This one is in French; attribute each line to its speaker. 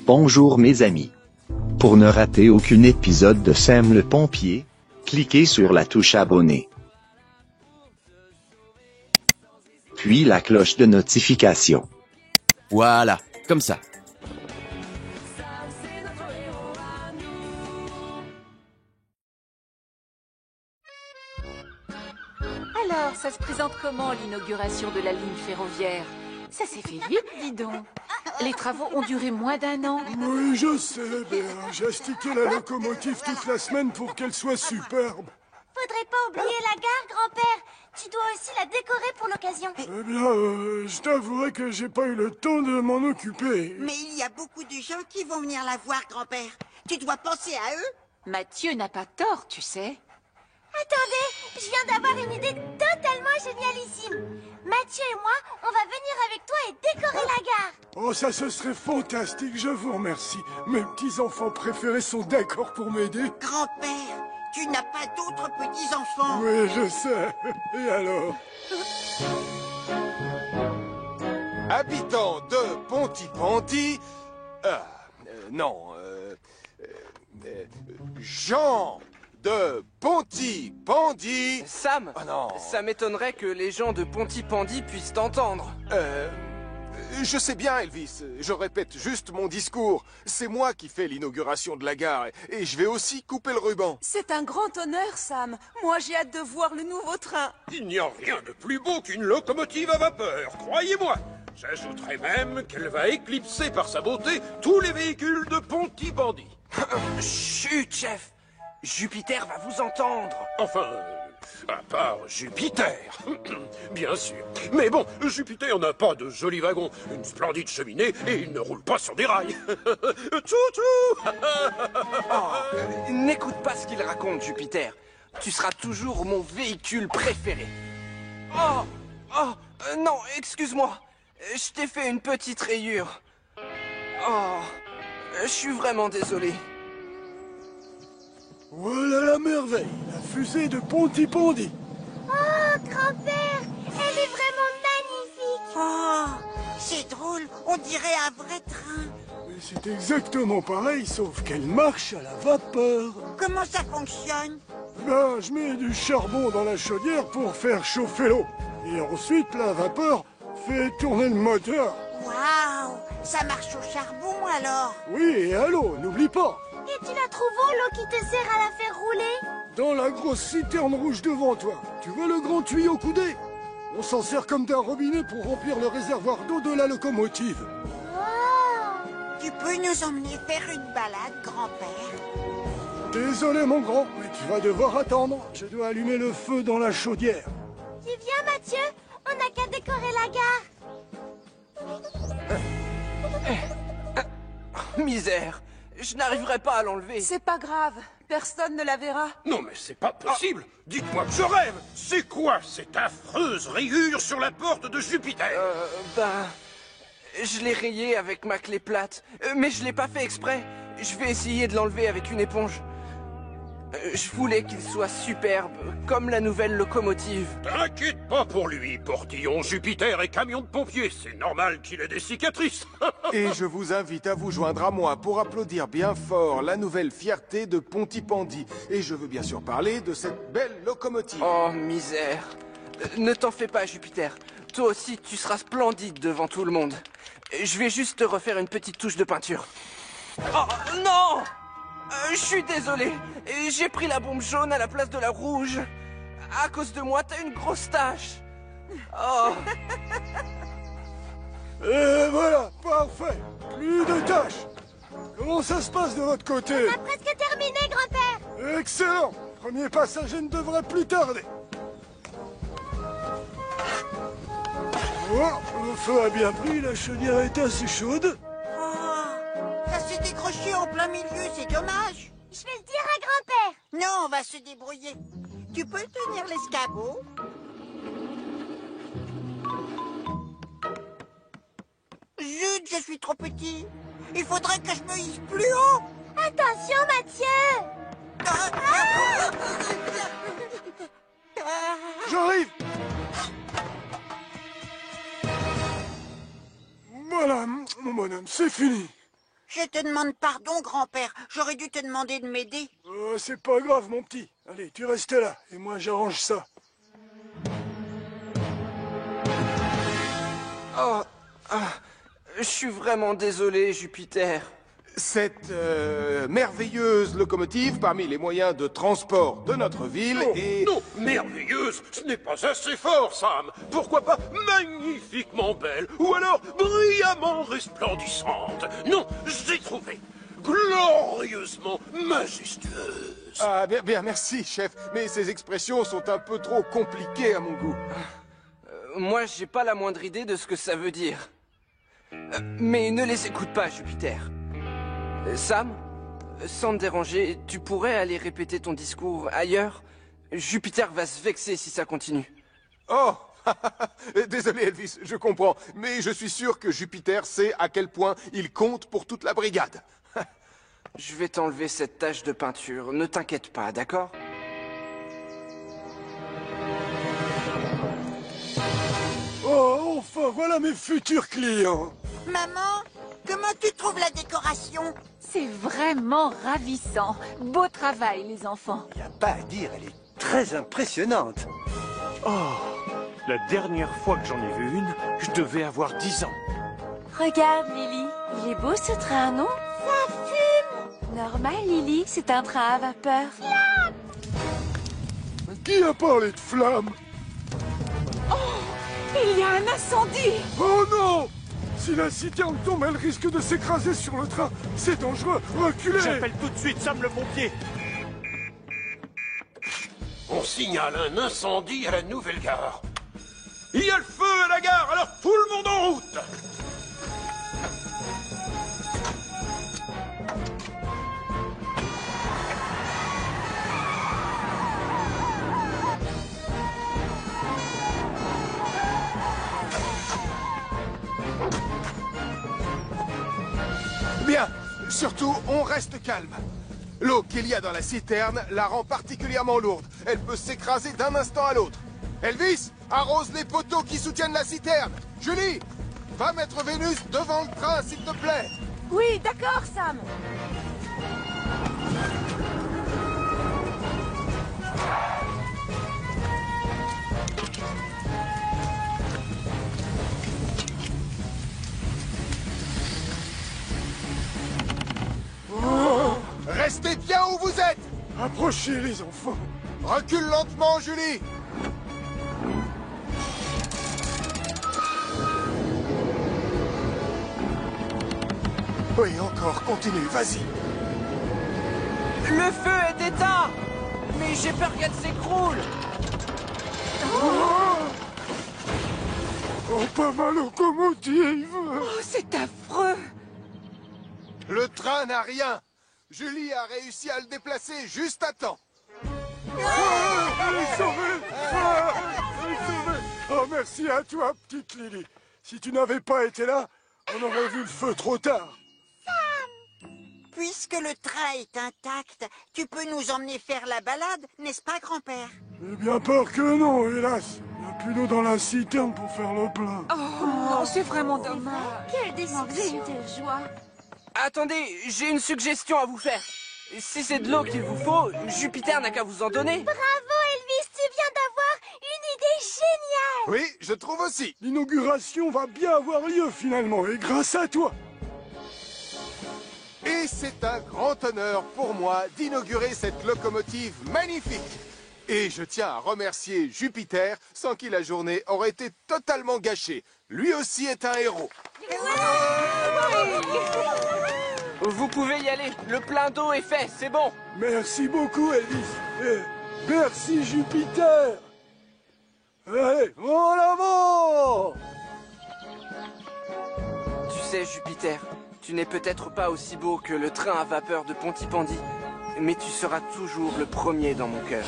Speaker 1: Bonjour mes amis. Pour ne rater aucun épisode de Sam le Pompier, cliquez sur la touche abonner. Puis la cloche de notification.
Speaker 2: Voilà, comme ça.
Speaker 3: Alors, ça se présente comment l'inauguration de la ligne ferroviaire? Ça s'est fait vite, dis donc. Les travaux ont duré moins d'1 an.
Speaker 4: Oui, je sais bien. J'ai astiqué la locomotive toute la semaine pour qu'elle soit superbe.
Speaker 5: Faudrait pas oublier la gare, grand-père. Tu dois aussi la décorer pour l'occasion.
Speaker 4: Eh bien, je t'avouerai que j'ai pas eu le temps de m'en occuper.
Speaker 6: Mais il y a beaucoup de gens qui vont venir la voir, grand-père. Tu dois penser à eux.
Speaker 3: Mathieu n'a pas tort, tu sais.
Speaker 5: Attendez, je viens d'avoir une idée totalement génialissime. Mathieu et moi, on va venir avec toi et décorer la gare.
Speaker 4: Oh, ça, ce serait fantastique, je vous remercie. Mes petits-enfants préférés sont d'accord pour m'aider.
Speaker 6: Grand-père, tu n'as pas d'autres petits-enfants.
Speaker 4: Oui, je sais. Et alors?
Speaker 7: Habitants de Pontypandy... Jean de Pontypandy...
Speaker 8: Sam,
Speaker 7: Oh non.
Speaker 8: ça m'étonnerait que les gens de Pontypandy puissent t'entendre.
Speaker 7: Je sais bien, Elvis. Je répète juste mon discours. C'est moi qui fais l'inauguration de la gare. Et je vais aussi couper le ruban.
Speaker 9: C'est un grand honneur, Sam. Moi, j'ai hâte de voir le nouveau train.
Speaker 10: Il n'y a rien de plus beau qu'une locomotive à vapeur, croyez-moi. J'ajouterais même qu'elle va éclipser par sa beauté tous les véhicules de Pontypandy.
Speaker 8: Chut, chef. Jupiter va vous entendre.
Speaker 10: Enfin, à part Jupiter, bien sûr. Mais bon, Jupiter n'a pas de joli wagon, une splendide cheminée et il ne roule pas sur des rails. Toutou.
Speaker 8: N'écoute pas ce qu'il raconte, Jupiter. Tu seras toujours mon véhicule préféré. Non, excuse-moi. Je t'ai fait une petite rayure. Oh, je suis vraiment désolé.
Speaker 4: Voilà la merveille, la fusée de Pontypandy.
Speaker 5: Oh, grand-père, elle est vraiment magnifique.
Speaker 6: Oh, c'est drôle, on dirait un vrai train.
Speaker 4: Mais c'est exactement pareil, sauf qu'elle marche à la vapeur.
Speaker 6: Comment ça fonctionne?
Speaker 4: Là, je mets du charbon dans la chaudière pour faire chauffer l'eau. Et ensuite, la vapeur fait tourner le moteur.
Speaker 6: Waouh, ça marche au charbon alors.
Speaker 4: Oui, et à l'eau, n'oublie pas.
Speaker 5: Et tu la trouves où, l'eau qui te sert à la faire rouler?
Speaker 4: Dans la grosse citerne rouge devant toi. Tu vois le grand tuyau coudé? On s'en sert comme d'un robinet pour remplir le réservoir d'eau de la locomotive.
Speaker 5: Wow.
Speaker 6: Tu peux nous emmener faire une balade, grand-père?
Speaker 4: Désolé mon grand, mais tu vas devoir attendre. Je dois allumer le feu dans la chaudière.
Speaker 5: Tu viens, Mathieu? On n'a qu'à décorer la gare.
Speaker 8: Misère. Je n'arriverai pas à l'enlever.
Speaker 9: C'est pas grave. Personne ne la verra.
Speaker 10: Non mais c'est pas possible. Dites-moi que je rêve. C'est quoi cette affreuse rayure sur la porte de Jupiter?
Speaker 8: Je l'ai rayé avec ma clé plate. Mais je l'ai pas fait exprès. Je vais essayer de l'enlever avec une éponge. Je voulais qu'il soit superbe, comme la nouvelle locomotive.
Speaker 10: T'inquiète pas pour lui, portillon, Jupiter et camion de pompiers. C'est normal qu'il ait des cicatrices.
Speaker 7: Et je vous invite à vous joindre à moi pour applaudir bien fort la nouvelle fierté de Pontypandy. Et je veux bien sûr parler de cette belle locomotive.
Speaker 8: Oh, misère. Ne t'en fais pas, Jupiter. Toi aussi, tu seras splendide devant tout le monde. Je vais juste te refaire une petite touche de peinture. Oh, non! Je suis désolé. J'ai pris la bombe jaune à la place de la rouge. À cause de moi, t'as une grosse tache. Oh.
Speaker 4: Et voilà, parfait. Plus de tâches. Comment ça se passe de votre côté?
Speaker 5: On a presque terminé, grand-père.
Speaker 4: Excellent. Premier passager ne devrait plus tarder. Oh, le feu a bien pris, la chaudière est assez chaude.
Speaker 6: Ça s'est décroché en plein milieu, c'est dommage.
Speaker 5: Je vais le dire à grand-père.
Speaker 6: Non, on va se débrouiller. Tu peux tenir l'escabeau? Zut, je suis trop petit. Il faudrait que je me hisse plus haut.
Speaker 5: Attention, Mathieu.
Speaker 4: J'arrive. mon homme, c'est fini.
Speaker 6: Je te demande pardon, grand-père. J'aurais dû te demander de m'aider.
Speaker 4: C'est pas grave, mon petit. Allez, tu restes là, et moi j'arrange ça.
Speaker 8: Oh, je suis vraiment désolé, Jupiter.
Speaker 7: Cette merveilleuse locomotive parmi les moyens de transport de notre ville est...
Speaker 10: Non, merveilleuse, ce n'est pas assez fort, Sam. Pourquoi pas magnifiquement belle, ou alors brillamment resplendissante. Non, j'ai trouvé. Glorieusement majestueuse.
Speaker 7: Ah, bien, merci, chef. Mais ces expressions sont un peu trop compliquées à mon goût.
Speaker 8: Moi, j'ai pas la moindre idée de ce que ça veut dire. Mais ne les écoute pas, Jupiter. Sam, sans te déranger, tu pourrais aller répéter ton discours ailleurs? Jupiter va se vexer si ça continue.
Speaker 7: Oh, désolé Elvis, je comprends. Mais je suis sûr que Jupiter sait à quel point il compte pour toute la brigade.
Speaker 8: Je vais t'enlever cette tache de peinture, ne t'inquiète pas, d'accord?
Speaker 4: Oh, enfin, voilà mes futurs clients.
Speaker 6: Maman, comment tu trouves la décoration?
Speaker 3: C'est vraiment ravissant. Beau travail, les enfants.
Speaker 11: Y a pas à dire, elle est très impressionnante.
Speaker 12: Oh, la dernière fois que j'en ai vu une, je devais avoir 10 ans.
Speaker 9: Regarde, Lily. Il est beau ce train, non?
Speaker 5: Ça fume!
Speaker 9: Normal, Lily. C'est un train à vapeur.
Speaker 4: Qui a parlé de flammes?
Speaker 3: Il y a un incendie!
Speaker 4: Oh non! Si la citerne tombe, elle risque de s'écraser sur le train. C'est dangereux. Reculez!
Speaker 12: J'appelle tout de suite Sam le pompier.
Speaker 10: On signale un incendie à la nouvelle gare. Il y a le feu à la gare, alors tout le monde en route!
Speaker 7: Bien, surtout, on reste calme. L'eau qu'il y a dans la citerne la rend particulièrement lourde. Elle peut s'écraser d'un instant à l'autre. Elvis, arrose les poteaux qui soutiennent la citerne. Julie, va mettre Vénus devant le train, s'il te plaît.
Speaker 9: Oui, d'accord, Sam.
Speaker 7: Restez bien où vous êtes.
Speaker 4: Approchez, les enfants.
Speaker 7: Recule lentement, Julie. Oui, encore, continue, vas-y.
Speaker 8: Le feu est éteint! Mais j'ai peur qu'elle s'écroule!
Speaker 4: Oh, pas ma locomotive!
Speaker 3: Oh, c'est affreux!
Speaker 7: Le train n'a rien. Julie a réussi à le déplacer juste à temps.
Speaker 4: Elle est sauvée! Elle est sauvée! Oh, merci à toi, petite Lily. Si tu n'avais pas été là, on aurait vu le feu trop tard.
Speaker 6: Puisque le train est intact, tu peux nous emmener faire la balade, n'est-ce pas, grand-père?
Speaker 4: J'ai bien peur que non, hélas. Il n'y a plus d'eau dans la citerne pour faire le plein.
Speaker 3: Oh non, c'est vraiment dommage.
Speaker 9: Quelle déception. Quelle joie.
Speaker 8: Attendez, j'ai une suggestion à vous faire. Si c'est de l'eau qu'il vous faut, Jupiter n'a qu'à vous en donner.
Speaker 5: Bravo, Elvis, tu viens d'avoir une idée géniale!
Speaker 7: Oui, je trouve aussi.
Speaker 4: L'inauguration va bien avoir lieu finalement, et grâce à toi.
Speaker 7: Et c'est un grand honneur pour moi d'inaugurer cette locomotive magnifique. Et je tiens à remercier Jupiter, sans qui la journée aurait été totalement gâchée. Lui aussi est un héros.
Speaker 8: Vous pouvez y aller, le plein d'eau est fait, c'est bon.
Speaker 4: Merci beaucoup, Elvis. Et merci, Jupiter. Allez, en avant!
Speaker 8: Tu sais, Jupiter, tu n'es peut-être pas aussi beau que le train à vapeur de Pontypandy, mais tu seras toujours le premier dans mon cœur.